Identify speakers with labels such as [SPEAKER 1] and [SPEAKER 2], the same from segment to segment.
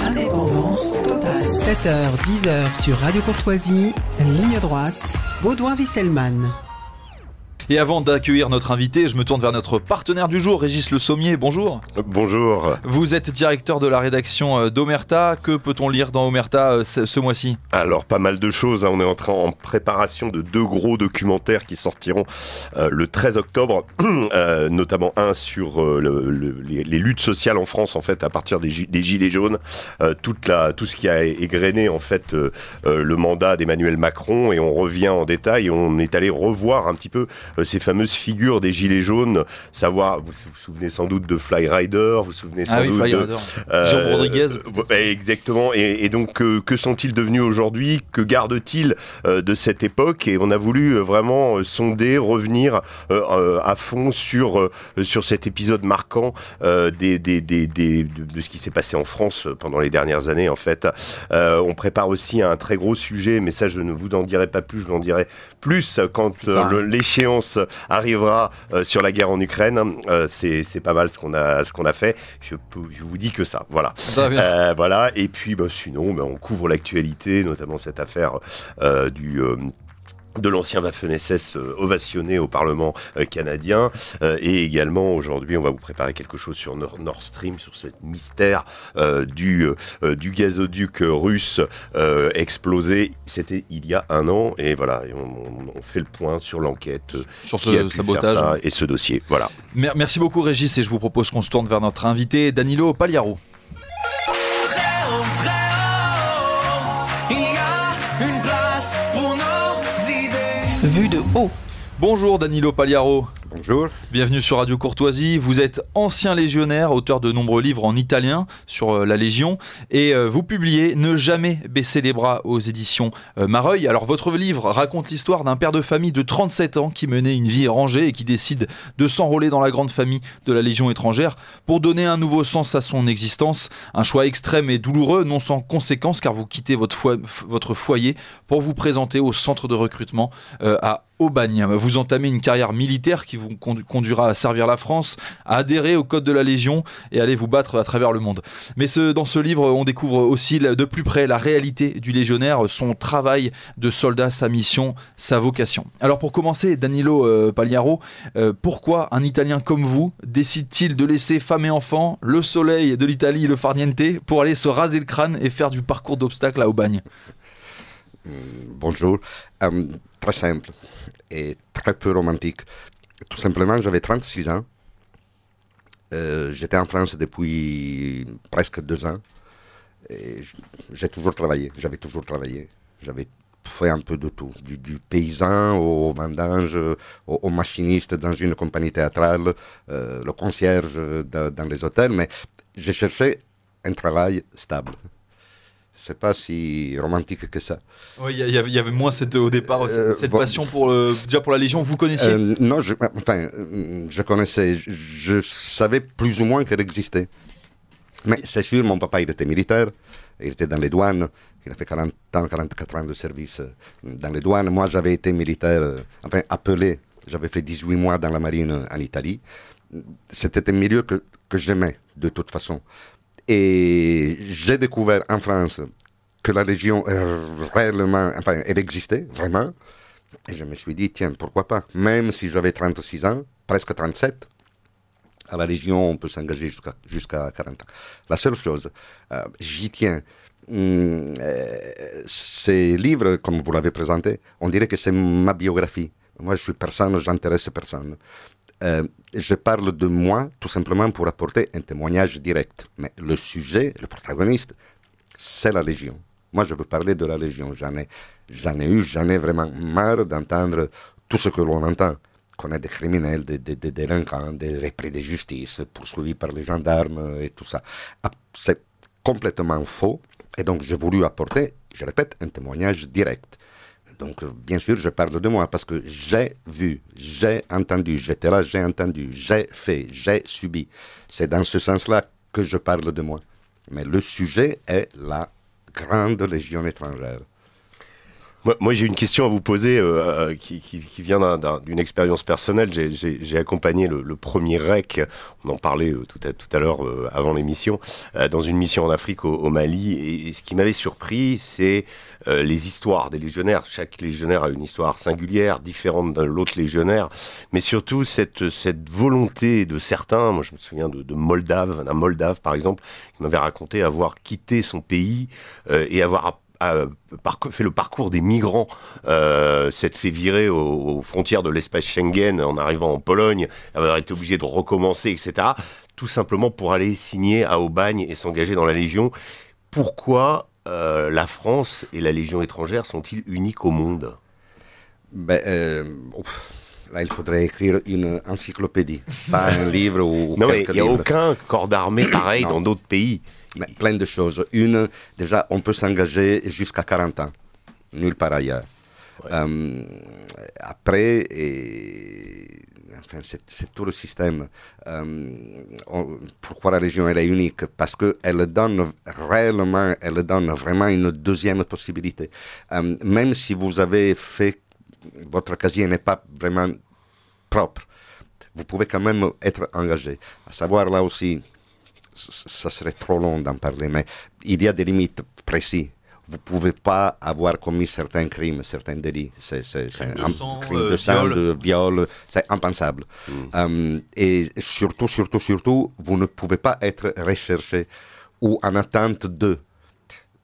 [SPEAKER 1] Indépendance totale. 7h, 10h sur Radio Courtoisie, ligne droite, Baudouin-Wisselmann.
[SPEAKER 2] Et avant d'accueillir notre invité, je me tourne vers notre partenaire du jour, Régis Le Sommier. Bonjour.
[SPEAKER 3] Bonjour.
[SPEAKER 2] Vous êtes directeur de la rédaction d'Omerta. Que peut-on lire dans Omerta ce mois-ci ? Alors,
[SPEAKER 3] pas mal de choses. On est en préparation de 2 gros documentaires qui sortiront le 13 octobre, notamment un sur les luttes sociales en France, en fait, à partir des Gilets jaunes, tout ce qui a égrené, en fait, le mandat d'Emmanuel Macron, et on revient en détail. On est allé revoir un petit peu ces fameuses figures des Gilets jaunes, savoir, vous vous souvenez sans doute de Fly Rider, vous vous souvenez sans doute de
[SPEAKER 2] Jean Rodriguez.
[SPEAKER 3] Exactement, et donc que sont-ils devenus aujourd'hui, que gardent-ils de cette époque, et on a voulu vraiment sonder, revenir à fond sur cet épisode marquant de ce qui s'est passé en France pendant les dernières années, en fait. On prépare aussi un très gros sujet, mais ça je ne vous en dirai pas plus, je vous en dirai plus quand l'échéance arrivera sur la guerre en Ukraine. C'est pas mal ce qu'on a fait. Je vous dis que ça. Voilà. Voilà. Et puis sinon, on couvre l'actualité, notamment cette affaire de l'ancien Waffen-SS ovationné au Parlement canadien, et également aujourd'hui on va vous préparer quelque chose sur Nord Stream, sur ce mystère du gazoduc russe explosé. C'était il y a 1 an, et voilà, et on fait le point sur l'enquête
[SPEAKER 2] sur ce sabotage
[SPEAKER 3] et ce dossier. Voilà.
[SPEAKER 2] Merci beaucoup Régis, et je vous propose qu'on se tourne vers notre invité Danilo Pagliaro.
[SPEAKER 1] Vue de haut.
[SPEAKER 2] Bonjour Danilo Pagliaro.
[SPEAKER 3] Bonjour.
[SPEAKER 2] Bienvenue sur Radio Courtoisie. Vous êtes ancien légionnaire, auteur de nombreux livres en italien sur la Légion, et vous publiez Ne jamais baisser les bras aux éditions Mareuil. Alors votre livre raconte l'histoire d'un père de famille de 37 ans qui menait une vie rangée et qui décide de s'enrôler dans la grande famille de la Légion étrangère pour donner un nouveau sens à son existence. Un choix extrême et douloureux, non sans conséquences, car vous quittez votre foyer pour vous présenter au centre de recrutement à Aubagne. Vous entamez une carrière militaire qui vous conduira à servir la France, à adhérer au code de la Légion et à aller vous battre à travers le monde. Mais dans ce livre, on découvre aussi de plus près la réalité du légionnaire, son travail de soldat, sa mission, sa vocation. Alors pour commencer, Danilo Pagliaro, pourquoi un Italien comme vous décide-t-il de laisser femme et enfants, le soleil de l'Italie, le farniente, pour aller se raser le crâne et faire du parcours d'obstacles à Aubagne ?
[SPEAKER 4] Bonjour. Très simple et très peu romantique. Tout simplement, j'avais 36 ans. J'étais en France depuis presque 2 ans. Et j'avais toujours travaillé. J'avais fait un peu de tout. Du paysan au vendange, au machiniste dans une compagnie théâtrale, le concierge dans les hôtels. Mais j'ai cherché un travail stable. C'est pas si romantique que ça.
[SPEAKER 2] Oui, il y avait moins au départ cette passion déjà pour la Légion. Vous connaissiez ?
[SPEAKER 4] Non, je connaissais. Je savais plus ou moins qu'elle existait. Mais c'est sûr, mon papa, il était militaire. Il était dans les douanes. Il a fait 44 ans de service dans les douanes. Moi, j'avais été militaire, appelé. J'avais fait 18 mois dans la marine en Italie. C'était un milieu que j'aimais, de toute façon. Et j'ai découvert en France que la Légion réellement, elle existait vraiment. Et je me suis dit, tiens, pourquoi pas ? Même si j'avais 36 ans, presque 37, à la Légion, on peut s'engager jusqu'à 40 ans. La seule chose, j'y tiens. Ces livres, comme vous l'avez présenté, on dirait que c'est ma biographie. Moi, je suis personne, j'intéresse personne. Je parle de moi tout simplement pour apporter un témoignage direct. Mais le sujet, le protagoniste, c'est la Légion. Moi, je veux parler de la Légion. J'en ai vraiment marre d'entendre tout ce que l'on entend. Qu'on a des criminels, des délinquants, des repris de justice, poursuivis par les gendarmes et tout ça. C'est complètement faux. Et donc, j'ai voulu apporter, je répète, un témoignage direct. Donc, bien sûr, je parle de moi parce que j'ai vu, j'ai entendu, j'étais là, j'ai entendu, j'ai fait, j'ai subi. C'est dans ce sens-là que je parle de moi. Mais le sujet est la grande Légion étrangère.
[SPEAKER 3] Moi, j'ai une question à vous poser qui vient d'une expérience personnelle. J'ai accompagné le premier REC, on en parlait tout à l'heure avant l'émission, dans une mission en Afrique au Mali. Et ce qui m'avait surpris, c'est les histoires des légionnaires. Chaque légionnaire a une histoire singulière, différente de l'autre légionnaire, mais surtout cette volonté de certains. Moi, je me souviens d'un Moldave par exemple, qui m'avait raconté avoir quitté son pays et avoir fait le parcours des migrants, s'être fait virer aux frontières de l'espace Schengen en arrivant en Pologne, avoir été obligé de recommencer, etc. Tout simplement pour aller signer à Aubagne et s'engager dans la Légion. Pourquoi la France et la Légion étrangère sont-ils uniques au monde?
[SPEAKER 4] Là, il faudrait écrire une encyclopédie, pas un livre ou
[SPEAKER 3] non,
[SPEAKER 4] quelques
[SPEAKER 3] mais il n'y a
[SPEAKER 4] livres.
[SPEAKER 3] aucun corps d'armée pareil dans d'autres pays.
[SPEAKER 4] Mais plein de choses. Déjà, on peut s'engager jusqu'à 40 ans, nulle part ailleurs.
[SPEAKER 3] Ouais.
[SPEAKER 4] Après, c'est tout le système. Pourquoi la Légion elle est unique? Parce qu'elle donne vraiment une deuxième possibilité. Même si vous avez fait, votre casier n'est pas vraiment propre, vous pouvez quand même être engagé. À savoir là aussi, ça serait trop long d'en parler, mais il y a des limites précises. Vous ne pouvez pas avoir commis certains crimes, certains délits. C'est
[SPEAKER 2] Crime de
[SPEAKER 4] un
[SPEAKER 2] sang,
[SPEAKER 4] crime de sang,
[SPEAKER 2] viol.
[SPEAKER 4] de viol, c'est impensable. Et surtout, vous ne pouvez pas être recherché ou en attente de.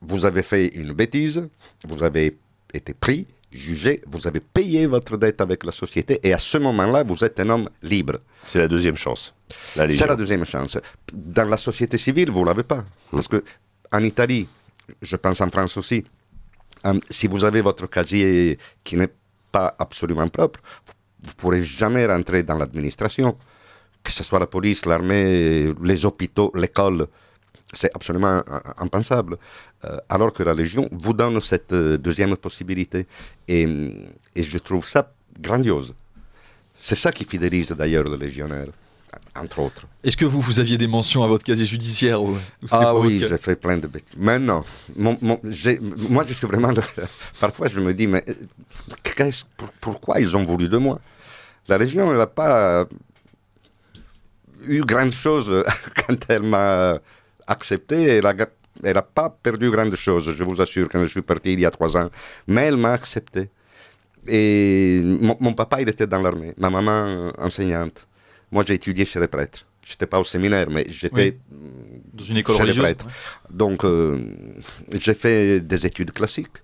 [SPEAKER 4] Vous avez fait une bêtise, vous avez été pris, jugé, vous avez payé votre dette avec la société, et à ce moment-là, vous êtes un homme libre.
[SPEAKER 3] C'est la deuxième chance.
[SPEAKER 4] C'est la deuxième chance. Dans la société civile, vous ne l'avez pas. Parce qu'en Italie, je pense en France aussi, si vous avez votre casier qui n'est pas absolument propre, vous ne pourrez jamais rentrer dans l'administration, que ce soit la police, l'armée, les hôpitaux, l'école. C'est absolument impensable. Alors que la Légion vous donne cette deuxième possibilité. Et je trouve ça grandiose. C'est ça qui fidélise d'ailleurs le légionnaire, entre autres.
[SPEAKER 2] Est-ce que vous aviez des mentions à votre casier judiciaire ou c'était pas
[SPEAKER 4] Oui,
[SPEAKER 2] votre cas?
[SPEAKER 4] j'ai fait plein de bêtises. Mais non, moi je suis vraiment... Parfois je me dis, mais pourquoi ils ont voulu de moi? La Légion, elle n'a pas eu grande chose quand elle m'a accepté. Elle n'a pas perdu grande chose, je vous assure, quand je suis parti il y a 3 ans. Mais elle m'a accepté. Et mon papa, il était dans l'armée. Ma maman, enseignante. Moi, j'ai étudié chez les prêtres. Je n'étais pas au séminaire, mais j'étais
[SPEAKER 2] dans une école
[SPEAKER 4] chez les
[SPEAKER 2] religieuse.
[SPEAKER 4] prêtres.
[SPEAKER 2] Ouais.
[SPEAKER 4] Donc, j'ai fait des études classiques.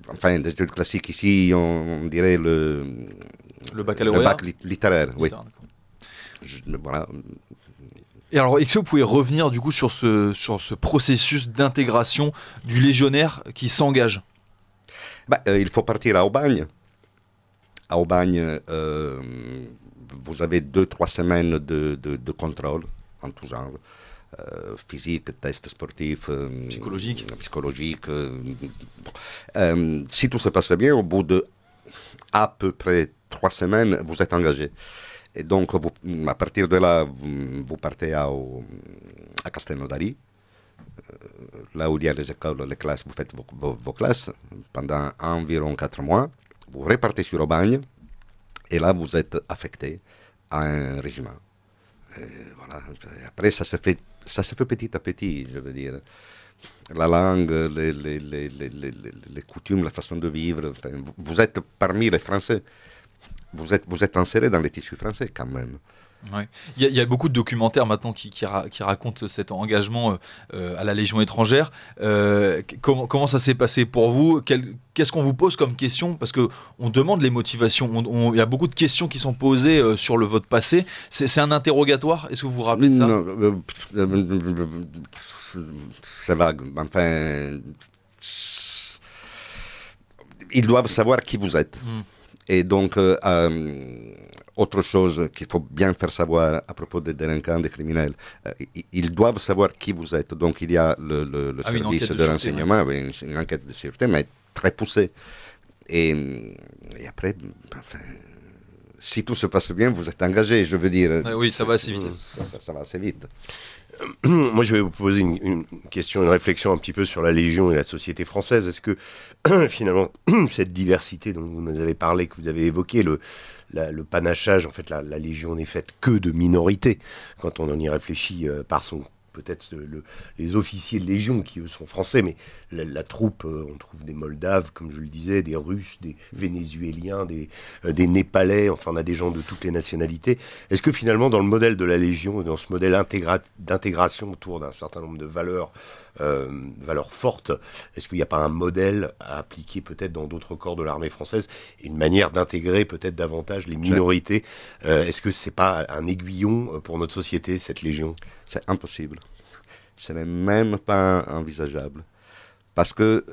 [SPEAKER 4] Enfin, des études classiques ici, on dirait le
[SPEAKER 2] baccalauréat.
[SPEAKER 4] bac littéraire, oui.
[SPEAKER 2] D'accord.
[SPEAKER 4] Voilà.
[SPEAKER 2] Et alors, est-ce que vous pouvez revenir du coup sur ce processus d'intégration du légionnaire qui s'engage?
[SPEAKER 4] Il faut partir à Aubagne. À Aubagne, vous avez 2-3 semaines de contrôle en tout genre. Physique, tests sportifs, psychologique. Si tout se passe bien, au bout de à peu près 3 semaines, vous êtes engagé. Et donc, à partir de là, vous partez à Castelnaudary, là où il y a les écoles, les classes, vous faites vos classes pendant environ 4 mois. Vous repartez sur Aubagne, et là, vous êtes affecté à un régiment. Et voilà. Et après, ça se fait petit à petit, je veux dire. La langue, les coutumes, la façon de vivre. Enfin, vous êtes parmi les Français. Vous êtes inséré dans les tissus français quand même.
[SPEAKER 2] Ouais. Il y a beaucoup de documentaires maintenant qui racontent cet engagement à la Légion étrangère. Comment ça s'est passé pour vous? Qu'est-ce qu'on vous pose comme question? Parce qu'on demande les motivations. Il y a beaucoup de questions qui sont posées sur votre passé. C'est un interrogatoire. Est-ce que vous vous rappelez de ça?
[SPEAKER 4] Non, c'est vague. Enfin, ils doivent savoir qui vous êtes. Et donc, autre chose qu'il faut bien faire savoir à propos des délinquants, des criminels, ils doivent savoir qui vous êtes. Donc, il y a le service de renseignement, ouais. Une enquête de sûreté, mais très poussée. Et après, enfin, si tout se passe bien, vous êtes engagé, je veux dire.
[SPEAKER 2] Oui, ça va assez vite.
[SPEAKER 4] Ça va assez vite.
[SPEAKER 3] Moi, je vais vous poser une question, une réflexion un petit peu sur la Légion et la société française. Est-ce que, finalement, cette diversité dont vous nous avez parlé, que vous avez évoqué, le panachage, en fait, la Légion n'est faite que de minorités. Quand on en y réfléchit, par son peut-être les officiers de Légion qui eux sont français, mais la troupe, on trouve des Moldaves, comme je le disais, des Russes, des Vénézuéliens, des Népalais, enfin on a des gens de toutes les nationalités. Est-ce que finalement dans le modèle de la Légion, dans ce modèle d'intégration autour d'un certain nombre de valeurs fortes, est-ce qu'il n'y a pas un modèle à appliquer peut-être dans d'autres corps de l'armée française, une manière d'intégrer peut-être davantage les minorités? Est-ce que c'est pas un aiguillon pour notre société, cette Légion?
[SPEAKER 4] C'est impossible. Ce n'est même pas envisageable. Parce que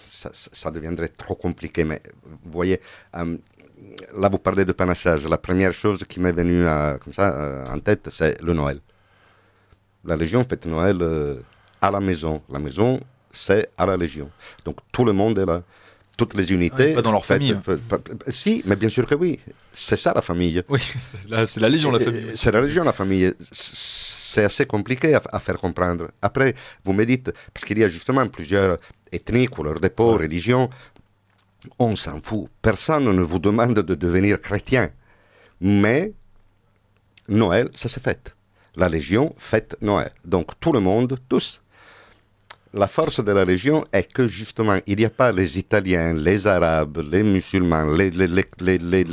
[SPEAKER 4] ça deviendrait trop compliqué. Mais vous voyez, là vous parlez de panachage. La première chose qui m'est venue comme ça, en tête, c'est le Noël. La Légion fête Noël à la maison. La maison, c'est à la Légion. Donc tout le monde est là. Toutes les unités.
[SPEAKER 2] Pas dans leur famille.
[SPEAKER 4] Si, mais bien sûr que oui. C'est ça la famille.
[SPEAKER 2] Oui, c'est la Légion, la famille.
[SPEAKER 4] C'est la Légion, la famille. C'est assez compliqué à faire comprendre. Après, vous me dites, parce qu'il y a justement plusieurs ethnies, couleurs de peau, religions, on s'en fout. Personne ne vous demande de devenir chrétien. Mais Noël, ça se fête. La Légion fête Noël. Donc tout le monde, tous. La force de la Légion est que justement, il n'y a pas les Italiens, les Arabes, les musulmans, les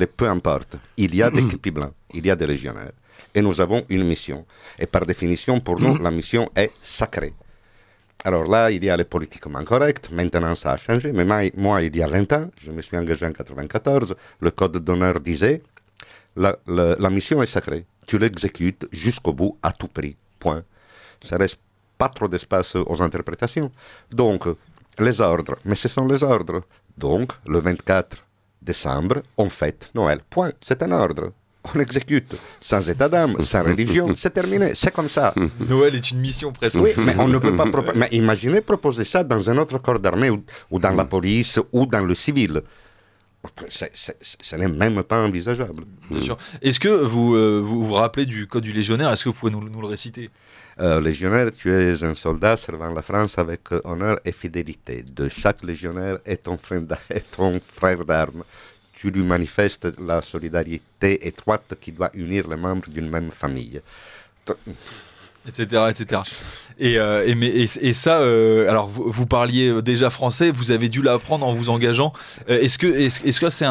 [SPEAKER 4] peu importe. Il y a des képis blancs, il y a des légionnaires. Et nous avons une mission. Et par définition, pour nous, la mission est sacrée. Alors là, il y a les politiquement corrects. Maintenant, ça a changé. Mais moi, il y a 20 ans, je me suis engagé en 1994, le code d'honneur disait, la mission est sacrée. Tu l'exécutes jusqu'au bout, à tout prix. Point. Ça reste pas trop d'espace aux interprétations. Donc, les ordres, mais ce sont les ordres. Donc, le 24 décembre, on fête Noël. Point. C'est un ordre. On exécute. Sans état d'âme, sans religion, c'est terminé. C'est comme ça.
[SPEAKER 2] Noël est une mission presque.
[SPEAKER 4] Oui, mais on ne peut pas mais imaginez proposer ça dans un autre corps d'armée ou dans la police ou dans le civil. Ce n'est même pas envisageable.
[SPEAKER 2] Bien sûr. Est-ce que vous rappelez du code du légionnaire? Est-ce que vous pouvez nous le réciter?
[SPEAKER 4] Légionnaire, tu es un soldat servant la France avec honneur et fidélité. De chaque légionnaire est ton frère d'armes. Tu lui manifestes la solidarité étroite qui doit unir les membres d'une même famille.
[SPEAKER 2] Etc. etc. Et ça, alors vous parliez déjà français, vous avez dû l'apprendre en vous engageant. Est-ce que c'est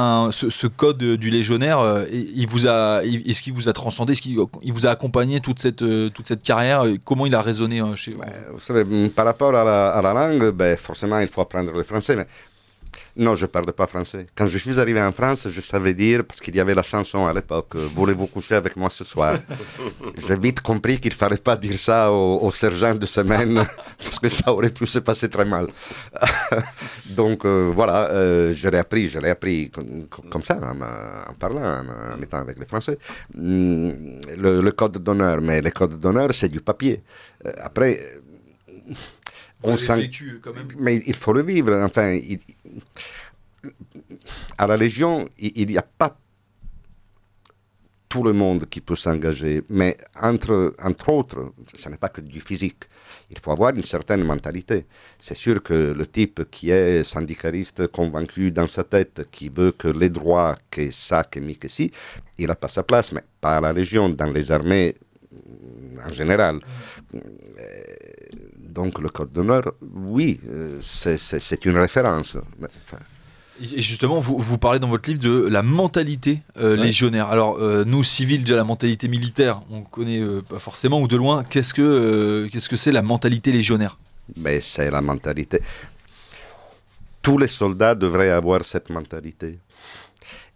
[SPEAKER 2] ce code du légionnaire, est-ce qu'il vous a transcendé, est-ce qu'il vous a accompagné toute cette carrière? Comment il a résonné chez vous?
[SPEAKER 4] Vous savez, par rapport à la langue, forcément il faut apprendre le français, mais non, je ne parle pas français. Quand je suis arrivé en France, je savais dire, parce qu'il y avait la chanson à l'époque, voulez-vous coucher avec moi ce soir? J'ai vite compris qu'il ne fallait pas dire ça au sergent de semaine, parce que ça aurait pu se passer très mal. Donc voilà, je l'ai appris comme ça, en parlant, en étant avec les Français. Le code d'honneur, mais le code d'honneur, c'est du papier. Après...
[SPEAKER 2] On l'avait vécu quand même.
[SPEAKER 4] Mais il faut le vivre. Enfin, à la Légion, il n'y a pas tout le monde qui peut s'engager, mais entre autres, ce n'est pas que du physique. Il faut avoir une certaine mentalité. C'est sûr que le type qui est syndicaliste convaincu dans sa tête, qui veut que les droits, que ça, que mi, que si, il n'a pas sa place, mais pas à la Légion, dans les armées en général. Donc le code d'honneur, oui, c'est une référence.
[SPEAKER 2] Et justement, vous parlez dans votre livre de la mentalité légionnaire. Alors, nous, civils, déjà la mentalité militaire, on ne connaît pas forcément ou de loin. Qu'est-ce que c'est la mentalité légionnaire?
[SPEAKER 4] Mais c'est la mentalité. Tous les soldats devraient avoir cette mentalité.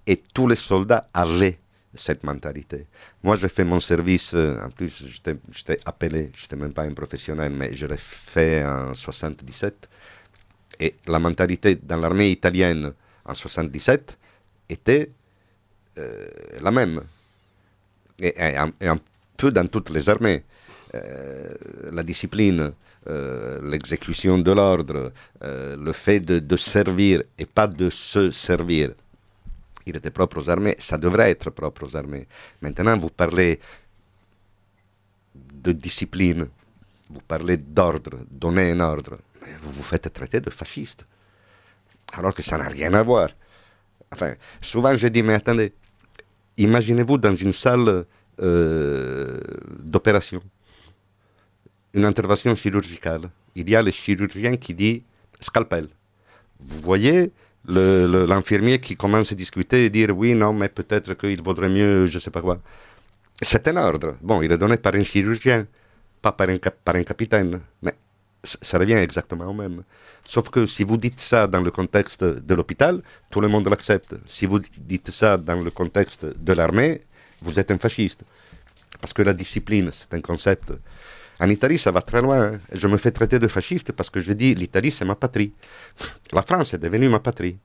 [SPEAKER 4] Et tous les soldats avaient cette mentalité. Moi, j'ai fait mon service, en plus, j'étais appelé, je n'étais même pas un professionnel, mais je l'ai fait en 77. Et la mentalité dans l'armée italienne en 77 était la même. Et un peu dans toutes les armées. La discipline, l'exécution de l'ordre, le fait de servir et pas de se servir. Il était propre aux armées, ça devrait être propre aux armées. Maintenant, vous parlez de discipline, vous parlez d'ordre, donner un ordre, mais vous vous faites traiter de fasciste. Alors que ça n'a rien à voir. Enfin, souvent je dis, mais attendez, imaginez-vous dans une salle d'opération, une intervention chirurgicale. Il y a le chirurgien qui dit scalpel. Vous voyez l'infirmier qui commence à discuter et dire oui, non, mais peut-être qu'il vaudrait mieux, je ne sais pas quoi. C'est un ordre. Bon, il est donné par un chirurgien, pas par un capitaine. Mais ça revient exactement au même. Sauf que si vous dites ça dans le contexte de l'hôpital, tout le monde l'accepte. Si vous dites ça dans le contexte de l'armée, vous êtes un fasciste. Parce que la discipline, c'est un concept. En Italie, ça va très loin. Hein. Je me fais traiter de fasciste parce que je dis l'Italie, c'est ma patrie. La France est devenue ma patrie.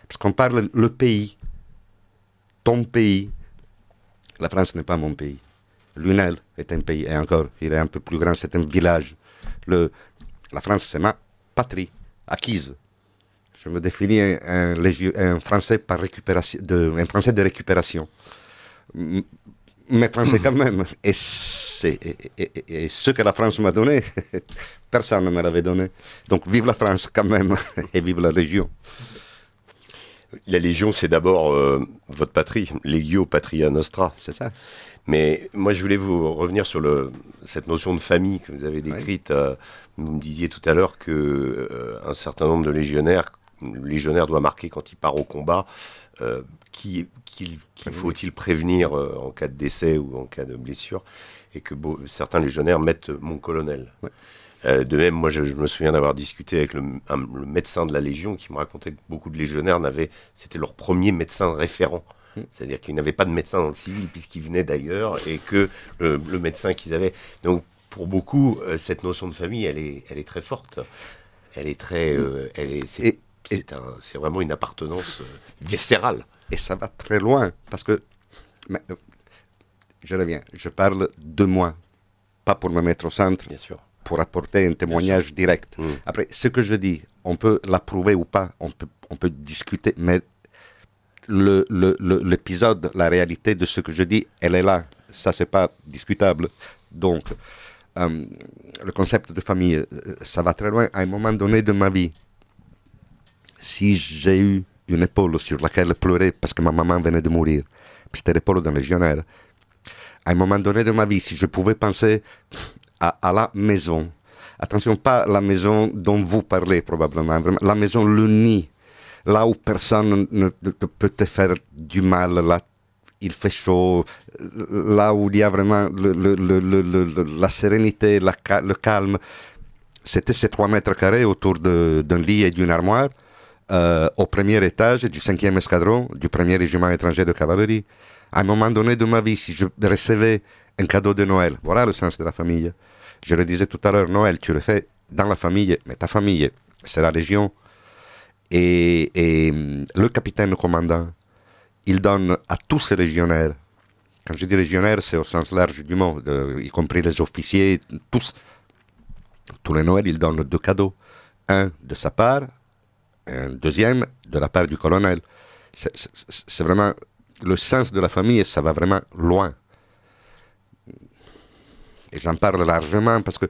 [SPEAKER 4] Parce qu'on parle le pays, ton pays. La France n'est pas mon pays. Lunel est un pays, et encore, il est un peu plus grand, c'est un village. La France, c'est ma patrie, acquise. Je me définis un Français par récupération, un Français de récupération. Mais Français quand même. Et ce que la France m'a donné, personne ne me l'avait donné. Donc vive la France quand même, et vive la Légion.
[SPEAKER 3] La Légion, c'est d'abord votre patrie, Legio Patria Nostra.
[SPEAKER 4] C'est ça.
[SPEAKER 3] Mais moi, je voulais vous revenir sur cette notion de famille que vous avez décrite.
[SPEAKER 4] Oui.
[SPEAKER 3] Vous me disiez tout à l'heure qu'un certain nombre de légionnaires, le légionnaire doit marquer quand il part au combat, qu'il faut-il prévenir en cas de décès ou en cas de blessure, et que certains légionnaires mettent mon colonel.
[SPEAKER 4] Oui.
[SPEAKER 3] De même, moi, je me souviens d'avoir discuté avec le médecin de la Légion qui me racontait que beaucoup de légionnaires c'était leur premier médecin référent. C'est-à-dire qu'ils n'avaient pas de médecin dans le civil puisqu'ils venaient d'ailleurs et que le médecin qu'ils avaient... Donc, pour beaucoup, cette notion de famille, elle est très forte. Elle est très... c'est vraiment une appartenance viscérale.
[SPEAKER 4] Et ça va très loin parce que... je reviens, je parle de moi, pas pour me mettre au centre.
[SPEAKER 3] Bien sûr.
[SPEAKER 4] Pour apporter un témoignage direct. Après, ce que je dis, on peut l'approuver ou pas, on peut discuter, mais l'épisode, la réalité de ce que je dis, elle est là. Ça, c'est pas discutable. Donc, le concept de famille, ça va très loin. À un moment donné de ma vie, si j'ai eu une épaule sur laquelle pleurer parce que ma maman venait de mourir, puis c'était l'épaule d'un légionnaire, à un moment donné de ma vie, si je pouvais penser à la maison. Attention, pas la maison dont vous parlez probablement, vraiment, la maison, le nid, là où personne ne peut te faire du mal, là il fait chaud, là où il y a vraiment la sérénité, le calme. C'était ces 3 mètres carrés autour d'un lit et d'une armoire, au premier étage du 5e escadron du 1er régiment étranger de cavalerie. À un moment donné de ma vie, si je recevais un cadeau de Noël, voilà le sens de la famille. Je le disais tout à l'heure, Noël, tu le fais dans la famille, mais ta famille, c'est la Légion. Et le capitaine commandant, il donne à tous ces légionnaires, quand je dis légionnaires, c'est au sens large du mot, y compris les officiers, tous les Noëls, il donne 2 cadeaux. Un de sa part, un deuxième de la part du colonel. C'est vraiment le sens de la famille et ça va vraiment loin. Et j'en parle largement parce que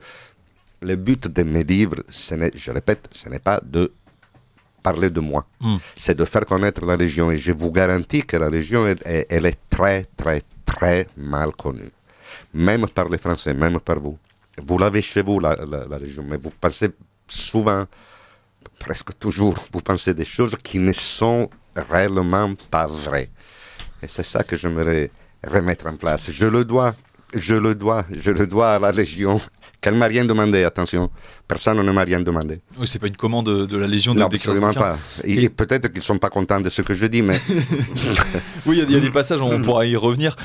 [SPEAKER 4] le but de mes livres, je répète, ce n'est pas de parler de moi. C'est de faire connaître la Légion. Et je vous garantis que la Légion, elle est très, très, très mal connue. Même par les Français, même par vous. Vous l'avez chez vous, la Légion, mais vous pensez souvent, presque toujours, vous pensez des choses qui ne sont réellement pas vraies. Et c'est ça que j'aimerais remettre en place. Je le dois à la Légion, qu'elle ne m'a rien demandé, attention. Personne ne m'a rien demandé.
[SPEAKER 2] Oui, c'est pas une commande de la Légion de
[SPEAKER 4] non,
[SPEAKER 2] d'écrire
[SPEAKER 4] absolument pas. Et peut-être qu'ils ne sont pas contents de ce que je dis, mais...
[SPEAKER 2] Oui, il y a des passages, on pourra y revenir,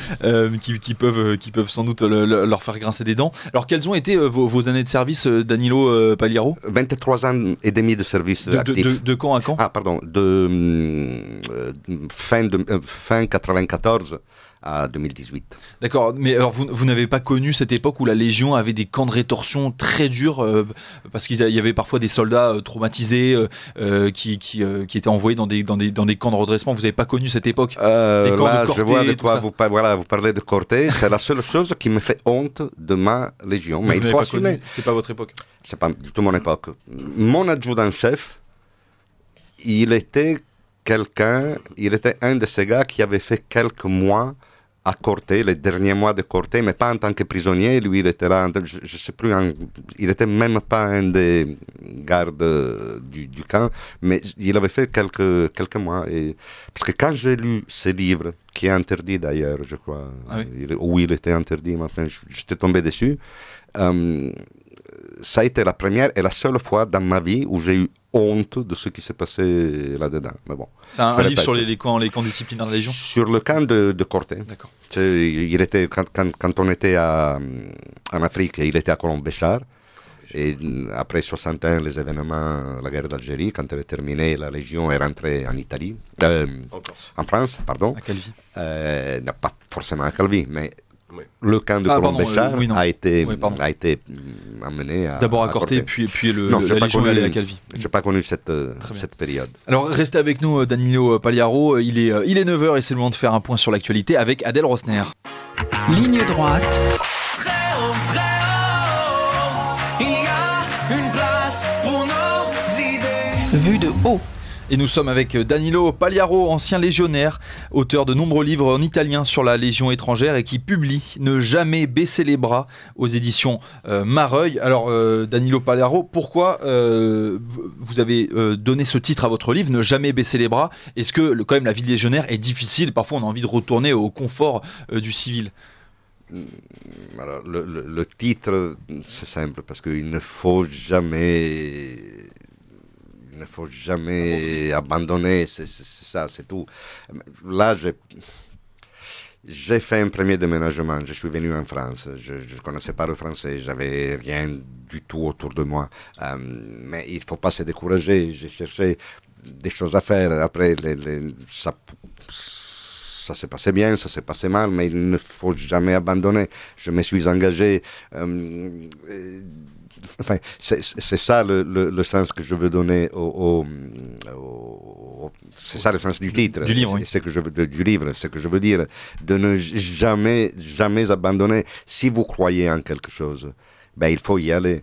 [SPEAKER 2] qui peuvent sans doute leur faire grincer des dents. Alors, quelles ont été vos années de service, Danilo Pagliaro ?
[SPEAKER 4] 23 ans et demi de service actif.
[SPEAKER 2] De quand à quand ?
[SPEAKER 4] Ah, pardon, fin 94 à 2018.
[SPEAKER 2] D'accord, mais alors vous n'avez pas connu cette époque où la Légion avait des camps de rétorsion très durs parce qu'il y avait parfois des soldats traumatisés qui étaient envoyés dans des camps de redressement. Vous n'avez pas connu cette époque des camps
[SPEAKER 4] Là,
[SPEAKER 2] de Corté,
[SPEAKER 4] je vois de
[SPEAKER 2] tout
[SPEAKER 4] quoi
[SPEAKER 2] ça.
[SPEAKER 4] vous parlez de Corté. C'est la seule chose qui me fait honte de ma Légion. Mais
[SPEAKER 2] Vous
[SPEAKER 4] il
[SPEAKER 2] n'avez
[SPEAKER 4] faut
[SPEAKER 2] pas
[SPEAKER 4] assumer.
[SPEAKER 2] connu, c'était pas votre époque.
[SPEAKER 4] C'est pas du tout mon époque. Mon adjudant-chef, il était un de ces gars qui avait fait quelques mois à Corté, les derniers mois de Corté, mais pas en tant que prisonnier. Lui, il était là, je sais plus, il était même pas un des gardes du camp, mais il avait fait quelques mois. Parce que quand j'ai lu ce livre, qui est interdit d'ailleurs, je crois, où il était interdit, maintenant j'étais tombé dessus, ça a été la première et la seule fois dans ma vie où j'ai eu honte de ce qui s'est passé là-dedans. Mais bon,
[SPEAKER 2] C'est un livre sur les camps disciplinaires de la Légion.
[SPEAKER 4] sur le camp de Corté.
[SPEAKER 2] D'accord.
[SPEAKER 4] Il était, quand on était en Afrique, il était à Colombe-Béchar. Et après 61, les événements, la guerre d'Algérie, quand elle est terminée, la Légion est rentrée en Italie, en France, pardon.
[SPEAKER 2] À Calvi.
[SPEAKER 4] Pas forcément à Calvi, mais
[SPEAKER 3] Oui.
[SPEAKER 4] le camp de Colombe-Béchar
[SPEAKER 2] oui, non.
[SPEAKER 4] a été
[SPEAKER 2] pardon.
[SPEAKER 4] amené à
[SPEAKER 2] D'abord à Corté, puis
[SPEAKER 4] Non, j'ai
[SPEAKER 2] la
[SPEAKER 4] pas
[SPEAKER 2] Légion est
[SPEAKER 4] connu-
[SPEAKER 2] allée à Calvi.
[SPEAKER 4] Je n'ai pas connu cette
[SPEAKER 2] bien.
[SPEAKER 4] période.
[SPEAKER 2] Alors restez avec nous Danilo Pagliaro, il est 9h et c'est le moment de faire un point sur l'actualité avec Adèle Rosner.
[SPEAKER 1] Ligne droite,
[SPEAKER 5] Il y a une place pour nos idées.
[SPEAKER 1] vue de haut.
[SPEAKER 2] Et nous sommes avec Danilo Pagliaro, ancien légionnaire, auteur de nombreux livres en italien sur la Légion étrangère et qui publie Ne jamais baisser les bras aux éditions Mareuil. Alors Danilo Pagliaro, pourquoi vous avez donné ce titre à votre livre, Ne jamais baisser les bras? Est-ce que quand même la vie de légionnaire est difficile? Parfois on a envie de retourner au confort du civil.
[SPEAKER 4] Alors, le titre, c'est simple, parce qu'il ne faut jamais... Il ne faut jamais abandonner, c'est ça, c'est tout. Là, j'ai fait un premier déménagement, je suis venu en France, je ne connaissais pas le français, j'avais rien du tout autour de moi. Mais il ne faut pas se décourager, j'ai cherché des choses à faire. Après, ça s'est passé bien, ça s'est passé mal, mais il ne faut jamais abandonner. Je me suis engagé. Enfin, c'est ça le sens que je veux donner c'est ça le sens du titre.
[SPEAKER 2] Du livre, oui.
[SPEAKER 4] C'est du livre, c'est ce que je veux dire. De ne jamais abandonner. Si vous croyez en quelque chose, ben, il faut y aller.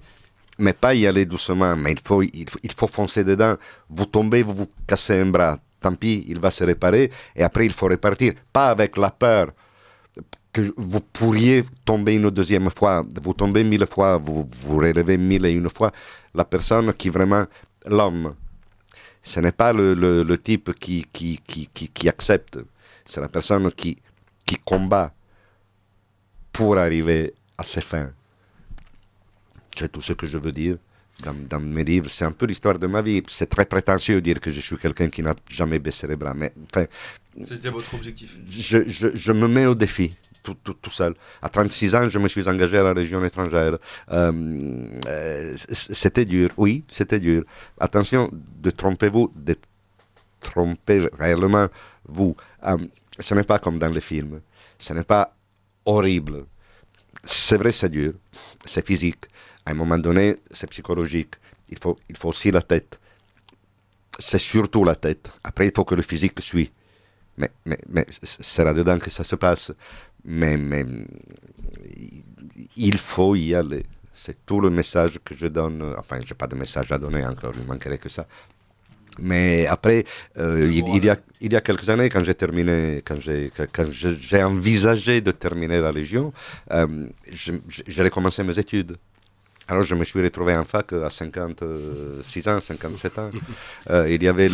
[SPEAKER 4] Mais pas y aller doucement, mais il faut foncer dedans. Vous tombez, vous vous cassez un bras. Tant pis, il va se réparer. Et après, il faut repartir. Pas avec la peur que vous pourriez tomber une deuxième fois. Vous tombez 1000 fois, vous vous relevez 1001 fois. La personne qui vraiment, l'homme, ce n'est pas le type qui accepte. C'est la personne qui combat pour arriver à ses fins. C'est tout ce que je veux dire dans mes livres. C'est un peu l'histoire de ma vie. C'est très prétentieux de dire que je suis quelqu'un qui n'a jamais baissé les bras. Mais enfin,
[SPEAKER 2] C'était votre objectif.
[SPEAKER 4] je me mets au défi. Tout seul. À 36 ans, je me suis engagé à la Légion étrangère. C'était dur, oui, c'était dur. Attention, de tromper réellement vous. Ce n'est pas comme dans les films. Ce n'est pas horrible. C'est vrai, c'est dur. C'est physique. À un moment donné, c'est psychologique. Il faut aussi la tête. C'est surtout la tête. Après, il faut que le physique suit. Mais c'est là-dedans que ça se passe. Mais il faut y aller. C'est tout le message que je donne. Enfin, je n'ai pas de message à donner encore, il ne manquerait que ça. Mais après, il y a quelques années, quand j'ai envisagé de terminer la Légion, j'ai recommencé mes études. Alors je me suis retrouvé en fac à 56 ans, 57 ans. Il y avait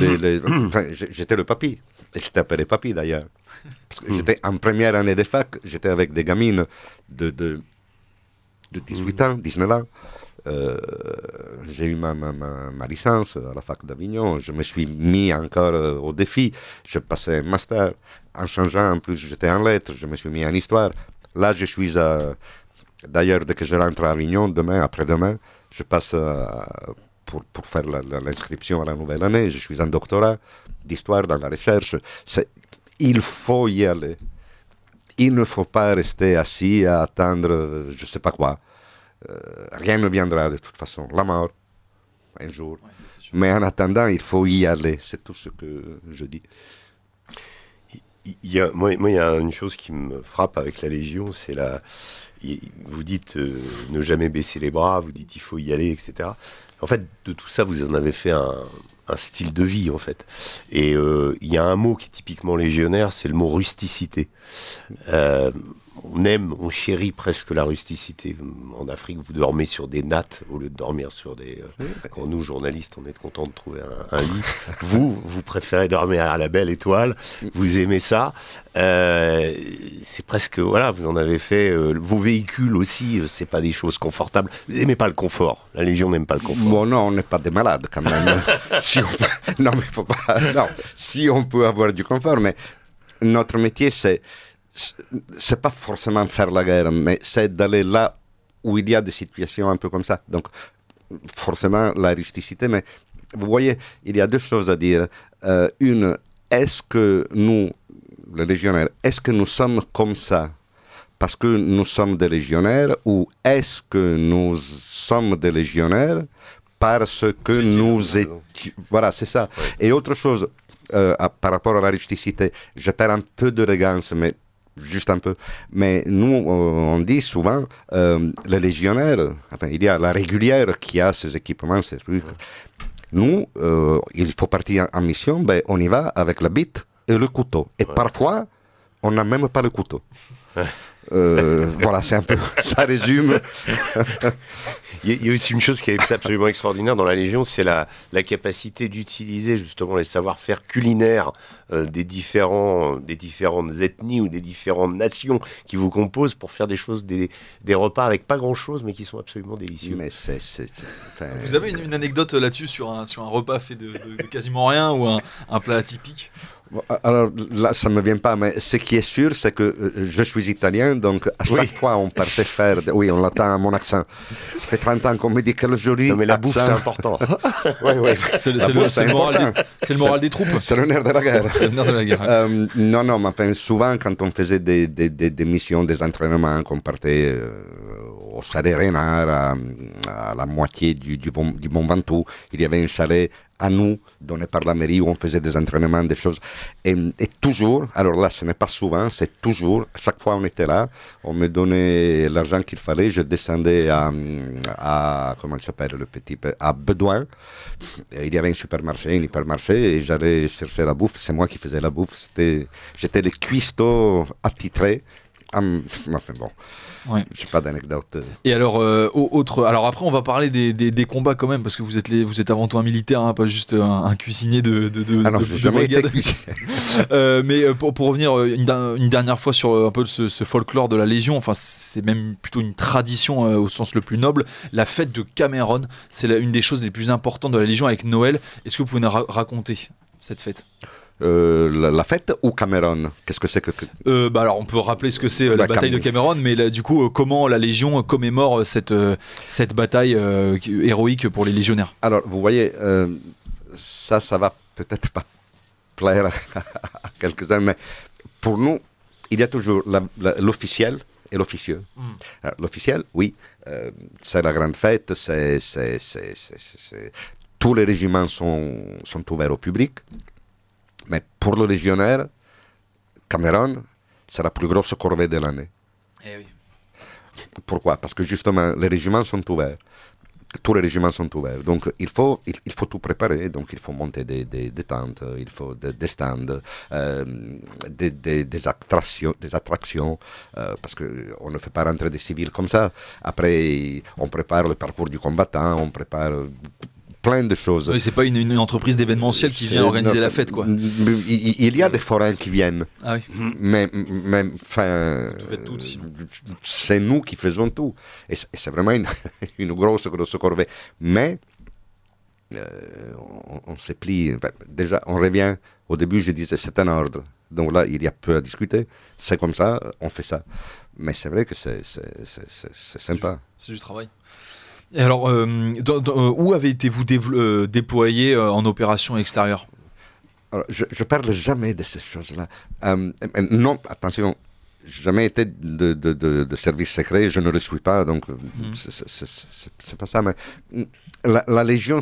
[SPEAKER 4] enfin, j'étais le papy. Et j'étais appelé papy d'ailleurs. Parce que j'étais en première année de fac, j'étais avec des gamines de 18 ans, 19 ans. J'ai eu ma licence à la fac d'Avignon. Je me suis mis encore au défi. Je passais un master. En changeant, en plus, j'étais en lettres. Je me suis mis en histoire. Là, je suis D'ailleurs, dès que je rentre à Avignon, demain, après-demain, je passe pour faire l'inscription à la nouvelle année. Je suis en doctorat d'histoire dans la recherche. Il faut y aller. il ne faut pas rester assis à attendre je ne sais pas quoi. Rien ne viendra de toute façon. La mort, un jour.
[SPEAKER 2] Ouais, c'est sûr.
[SPEAKER 4] Mais en attendant, il faut y aller. C'est tout ce que je dis.
[SPEAKER 3] Moi, il y a une chose qui me frappe avec la Légion, c'est vous dites ne jamais baisser les bras, vous dites il faut y aller, etc. En fait, de tout ça, vous en avez fait un style de vie, en fait. Et il y a un mot qui est typiquement légionnaire, c'est le mot rusticité. On chérit presque la rusticité. En Afrique, vous dormez sur des nattes au lieu de dormir sur des... Quand nous, journalistes, on est content de trouver un lit. Vous préférez dormir à la belle étoile. Vous aimez ça. C'est presque... Voilà, vous en avez fait... vos véhicules aussi, c'est pas des choses confortables. Vous n'aimez pas le confort. La Légion n'aime pas le confort.
[SPEAKER 4] Bon, non, on n'est pas des malades quand même. Non, mais faut pas... Non, si on peut avoir du confort, mais notre métier, c'est pas forcément faire la guerre, mais c'est d'aller là où il y a des situations un peu comme ça. Donc, forcément, la rusticité, mais vous voyez, il y a deux choses à dire. Une, est-ce que nous, les légionnaires, est-ce que nous sommes comme ça parce que nous sommes des légionnaires, ou est-ce que nous sommes des légionnaires parce que nous étions... Voilà, c'est ça.
[SPEAKER 3] Ouais.
[SPEAKER 4] Et autre chose, par rapport à la rusticité, je perds un peu d'élégance, mais juste un peu. Mais nous, on dit souvent, les légionnaires, enfin, il y a la régulière qui a ses équipements, ces trucs. Nous, il faut partir en mission, ben, on y va avec la bite et le couteau. Et parfois, on n'a même pas le couteau. Voilà, c'est un peu, ça résume.
[SPEAKER 3] Il y a aussi une chose qui est absolument extraordinaire dans la Légion, c'est la capacité d'utiliser justement les savoir-faire culinaires des différentes ethnies ou des différentes nations qui vous composent pour faire des choses, des repas avec pas grand-chose, mais qui sont absolument délicieux.
[SPEAKER 4] Mais enfin,
[SPEAKER 2] Vous avez une anecdote là-dessus sur un repas fait de quasiment rien ou un plat atypique?
[SPEAKER 4] alors là, ça ne me vient pas, mais ce qui est sûr, c'est que je suis italien, donc à chaque fois on partait faire... Oui, on l'attend à mon accent. Ça fait 30 ans qu'on me dit quel jury...
[SPEAKER 3] Non mais la bouffe, c'est important.
[SPEAKER 4] Oui.
[SPEAKER 2] C'est le moral des troupes.
[SPEAKER 4] C'est le nerf de la guerre.
[SPEAKER 2] C'est le nerf de la guerre.
[SPEAKER 4] Non, mais enfin, souvent quand on faisait des missions, des entraînements, qu'on partait au chalet Renard, à la moitié du Mont Ventoux, il y avait un chalet à nous, donné par la mairie, où on faisait des entraînements, des choses. Et toujours, alors là, ce n'est pas souvent, c'est toujours, à chaque fois on était là, on me donnait l'argent qu'il fallait, je descendais à comment il s'appelle le petit, à Bedouin. Et il y avait un supermarché, un hypermarché, et j'allais chercher la bouffe, c'est moi qui faisais la bouffe, j'étais le cuistot attitré. Enfin bon,
[SPEAKER 2] Ouais.
[SPEAKER 4] j'ai pas d'anecdote.
[SPEAKER 2] Et alors, alors après, on va parler des combats quand même, parce que vous êtes avant tout un militaire, hein, pas juste un cuisinier de
[SPEAKER 4] Alors, j'ai jamais été
[SPEAKER 2] brigade.
[SPEAKER 4] cuisinier.
[SPEAKER 2] Mais pour revenir une dernière fois sur un peu ce folklore de la Légion, enfin c'est même plutôt une tradition au sens le plus noble. La fête de Cameron, c'est une des choses les plus importantes de la Légion avec Noël. Est-ce que vous pouvez nous raconter cette fête?
[SPEAKER 4] La fête ou Cameron? Qu'est-ce que c'est que...
[SPEAKER 2] Alors on peut rappeler ce que c'est la bataille de Cameron, mais là, du coup comment la Légion commémore cette bataille héroïque pour les légionnaires?
[SPEAKER 4] Alors, vous voyez, ça va peut-être pas plaire à quelques-uns, mais pour nous, il y a toujours l'officiel et l'officieux. Alors, l'officiel, oui, c'est la grande fête, tous les régiments sont ouverts au public. Mais pour le légionnaire, Cameron, c'est la plus grosse corvée de l'année.
[SPEAKER 2] Eh oui.
[SPEAKER 4] Pourquoi? Parce que justement, les régiments sont ouverts. Tous les régiments sont ouverts. Donc, il faut tout préparer. Donc, il faut monter des tentes, il faut des stands, des attractions, parce qu'on ne fait pas rentrer des civils comme ça. Après, on prépare le parcours du combattant, on prépare... plein de choses.
[SPEAKER 2] Oui, c'est pas une entreprise d'événementiel qui vient organiser la fête, quoi.
[SPEAKER 4] Il y a des forains qui viennent.
[SPEAKER 2] Ah oui.
[SPEAKER 4] Mais enfin,
[SPEAKER 2] Vous faites tout, sinon.
[SPEAKER 4] c'est nous qui faisons tout. Et c'est vraiment une grosse corvée. Mais on se plie. Déjà, on revient. Au début, je disais c'est un ordre. Donc là, il y a peu à discuter. C'est comme ça, on fait ça. Mais c'est vrai que c'est sympa.
[SPEAKER 2] C'est du travail. Et alors, où avez été-vous déployé en opération extérieure?
[SPEAKER 4] Alors, je ne parle jamais de ces choses-là. Non, attention, jamais été de service secret, je ne le suis pas, donc c'est pas ça. Mais la Légion,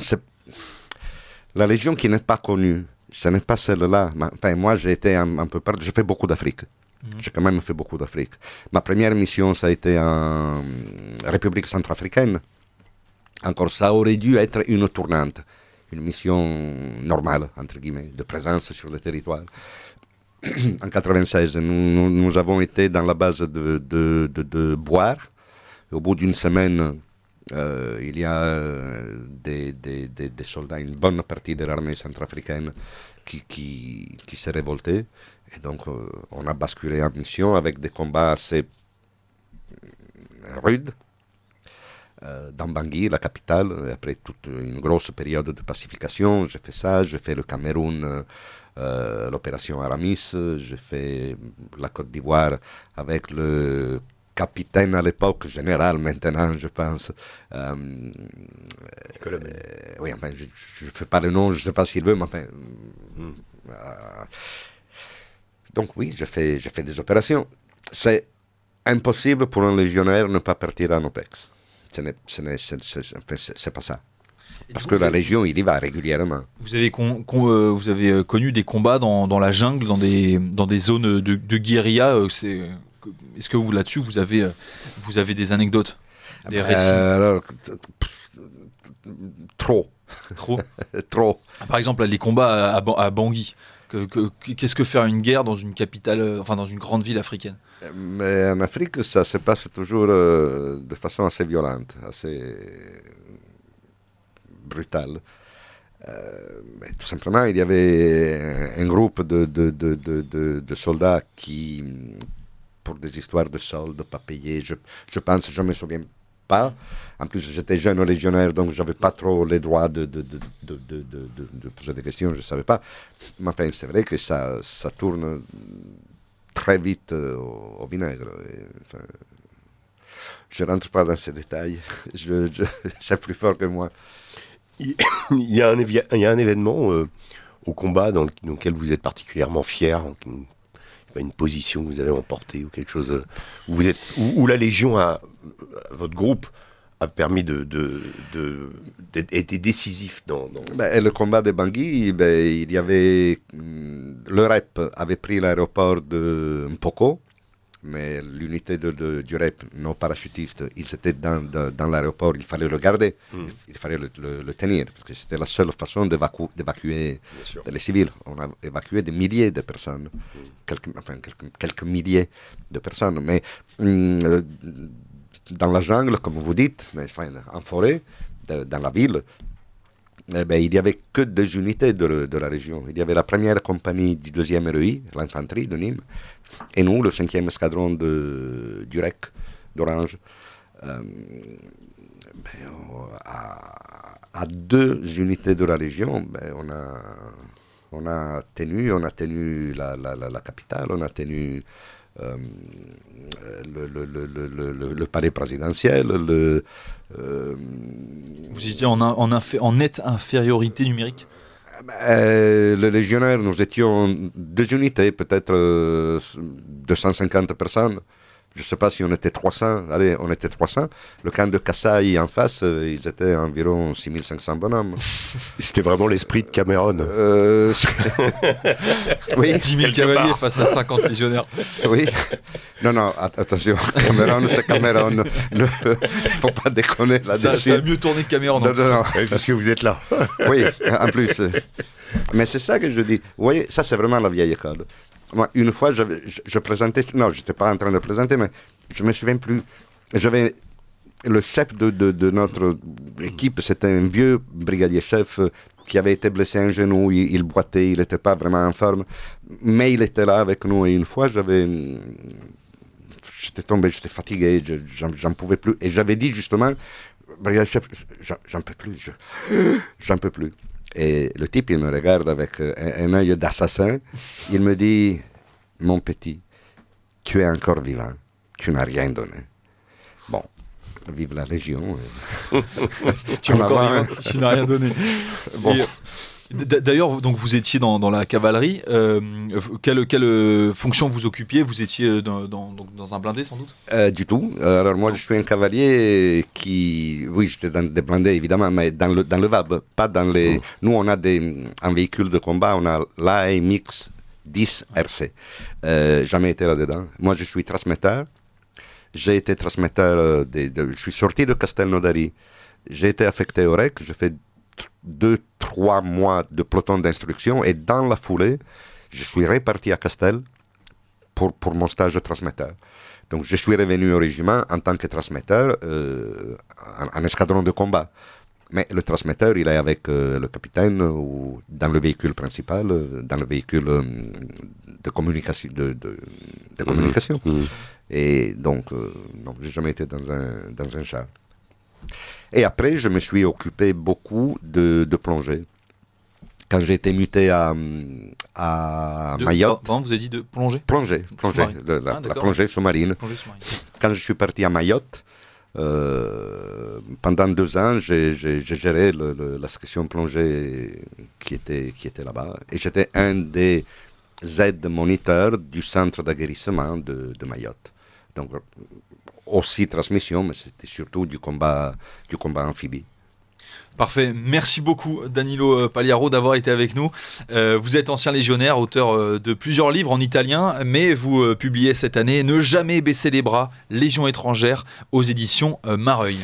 [SPEAKER 4] la Légion qui n'est pas connue, ce n'est pas celle-là. Enfin, moi, j'ai été un peu partout, j'ai fait beaucoup d'Afrique. J'ai quand même fait beaucoup d'Afrique. Ma première mission, ça a été en République centrafricaine. Encore, ça aurait dû être une tournante, une mission normale, entre guillemets, de présence sur le territoire. En 96, nous avons été dans la base de Boire. Au bout d'une semaine, il y a des soldats, une bonne partie de l'armée centrafricaine qui s'est révoltée. Et donc, on a basculé en mission avec des combats assez rudes dans Bangui, la capitale. Et après toute une grosse période de pacification, j'ai fait ça. J'ai fait le Cameroun, l'opération Aramis. J'ai fait la Côte d'Ivoire avec le capitaine à l'époque, général maintenant, je pense. Oui, enfin, je ne fais pas le nom, je ne sais pas s'il veut, mais enfin... donc oui, j'ai fait des opérations. C'est impossible pour un légionnaire de ne pas partir en OPEX. C'est pas ça. Parce que la Légion, il y va régulièrement.
[SPEAKER 2] Vous avez connu des combats dans la jungle, dans des zones de guérilla. Est-ce que vous, là-dessus, vous avez des anecdotes, des récits?
[SPEAKER 4] Alors, trop. Trop.
[SPEAKER 2] Par exemple, les combats à Bangui. Qu'est-ce que faire une guerre dans une capitale, enfin dans une grande ville africaine?
[SPEAKER 4] Mais en Afrique, ça se passe toujours de façon assez violente, assez brutale. Mais tout simplement, il y avait un groupe de soldats qui, pour des histoires de soldes pas payés, je pense, je me souviens pas. En plus, j'étais jeune légionnaire, donc j'avais pas trop les droits de poser des questions, je ne savais pas. Mais enfin, c'est vrai que ça tourne très vite au vinaigre. Enfin, je ne rentre pas dans ces détails. C'est plus fort que moi.
[SPEAKER 3] Il y a un événement au combat dans lequel vous êtes particulièrement fier, une position que vous avez emportée ou quelque chose où la Légion votre groupe a permis d'être décisif dans...
[SPEAKER 4] Le combat de Bangui, il y avait... Le REP avait pris l'aéroport de Mpoko, mais l'unité du REP, nos parachutistes, ils étaient dans l'aéroport, il fallait le garder, il fallait le tenir, parce que c'était la seule façon d'évacuer les civils. On a évacué des milliers de personnes, quelques milliers de personnes, mais dans la jungle, comme vous dites, en forêt, dans la ville, il n'y avait que des unités de la région. Il y avait la première compagnie du 2e REI, l'infanterie de Nîmes, et nous, le 5e escadron du REC, d'Orange. À 2 unités de la région, on a tenu la capitale, on a tenu le palais présidentiel.
[SPEAKER 2] Vous étiez en nette infériorité numérique?
[SPEAKER 4] Le légionnaire, nous étions 2 unités, peut-être 250 personnes. Je ne sais pas si on était 300. Allez, on était 300. Le camp de Kassai en face, ils étaient environ 6500 bonhommes.
[SPEAKER 3] C'était vraiment l'esprit de Cameron.
[SPEAKER 4] Oui.
[SPEAKER 2] 10 000 cavaliers face à 50 légionnaires.
[SPEAKER 4] Oui. Non, attention. Cameron, c'est Cameron. Il ne faut pas déconner là-dessus.
[SPEAKER 2] Ça a mieux tourné que Cameron.
[SPEAKER 4] Non.
[SPEAKER 3] Oui, parce que vous êtes là.
[SPEAKER 4] Oui, en plus. Mais c'est ça que je dis. Vous voyez, ça, c'est vraiment la vieille école. Moi, une fois, je présentais... Non, je n'étais pas en train de présenter, mais je ne me souviens plus. J'avais... Le chef de notre équipe, c'était un vieux brigadier-chef qui avait été blessé à un genou. Il boitait, il n'était pas vraiment en forme. Mais il était là avec nous. Et une fois, j'étais tombé, j'étais fatigué, j'en pouvais plus. Et j'avais dit justement, brigadier-chef, j'en peux plus. J'en peux plus. Et le type, il me regarde avec un œil d'assassin. Il me dit, mon petit, tu es encore vivant. Tu n'as rien donné. Bon, vive la Légion.
[SPEAKER 2] Tu es encore vivant, tu n'as rien donné.
[SPEAKER 4] Bon.
[SPEAKER 2] D'ailleurs, donc vous étiez dans la cavalerie. Quelle fonction vous occupiez? Vous étiez dans un blindé sans doute?
[SPEAKER 4] Du tout. Alors moi, je suis un cavalier qui... Oui, j'étais dans des blindés, évidemment, mais dans le VAB, pas dans les... Nous, on a un véhicule de combat, on a l'AMX 10 RC. Jamais été là-dedans. Moi, je suis transmetteur. J'ai été transmetteur, je suis sorti de Castelnaudary. J'ai été affecté au REC. J'ai fait 2-3 mois de peloton d'instruction et dans la foulée, je suis reparti à Castel pour mon stage de transmetteur. Donc je suis revenu au régiment en tant que transmetteur en escadron de combat. Mais le transmetteur, il est avec le capitaine ou dans le véhicule principal, dans le véhicule de communication. Communication. Et donc, non, je n'ai jamais été dans un char. Et après, je me suis occupé beaucoup de plongée. Quand j'ai été muté à Mayotte...
[SPEAKER 2] Vous avez dit de plonger?
[SPEAKER 4] Plonger, la plongée sous-marine. Quand je suis parti à Mayotte, pendant 2 ans, j'ai géré la section plongée qui était là-bas. Et j'étais un des aides-moniteurs du centre d'aguerrissement de Mayotte. Donc, aussi transmission, mais c'était surtout du combat amphibie.
[SPEAKER 2] Parfait. Merci beaucoup, Danilo Pagliaro, d'avoir été avec nous. Vous êtes ancien légionnaire, auteur de plusieurs livres en italien, mais vous publiez cette année Ne jamais baisser les bras, Légion étrangère, aux éditions Mareuil.